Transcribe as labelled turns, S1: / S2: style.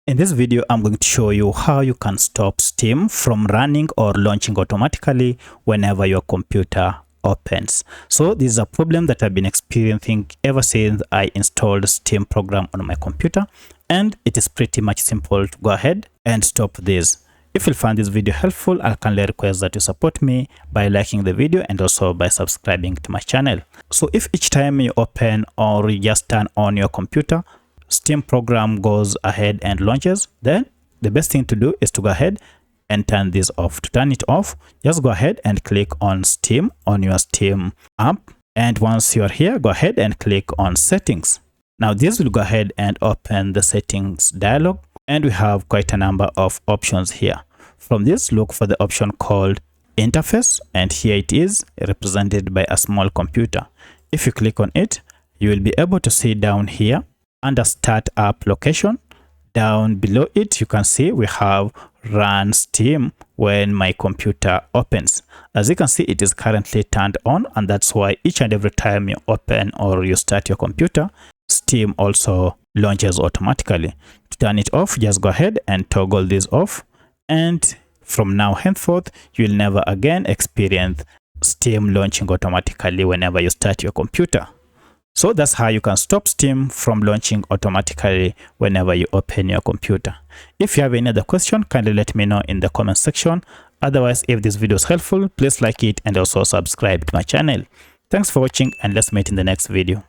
S1: In this video, I'm going to show you how you can stop Steam from running or launching automatically whenever your computer opens. So this is a problem that I've been experiencing ever since I installed Steam program on my computer, and it is pretty much simple to go ahead and stop this. If you find this video helpful, I kindly request that you support me by liking the video and also by subscribing to my channel. So if each time you open or you just turn on your computer, Steam program goes ahead and launches, then the best thing to do is to go ahead and turn this off. To turn it off, just go ahead and click on Steam on your Steam app, and once you are here, go ahead and click on settings. Now this will go ahead and open the settings dialog, and we have quite a number of options here. From this, look for the option called interface, and here it is represented by a small computer. If you click on it, you will be able to see down here under startup location, down below it, you can see we have run Steam when my computer opens. As you can see, it is currently turned on, and that's why each and every time you open or you start your computer, Steam also launches automatically. To turn it off, just go ahead and toggle this off, and from now henceforth, you will never again experience Steam launching automatically whenever you start your computer. So that's how you can stop Steam from launching automatically whenever you open your computer. If you have any other question, kindly let me know in the comment section. Otherwise, if this video is helpful, please like it and also subscribe to my channel. Thanks for watching, and let's meet in the next video.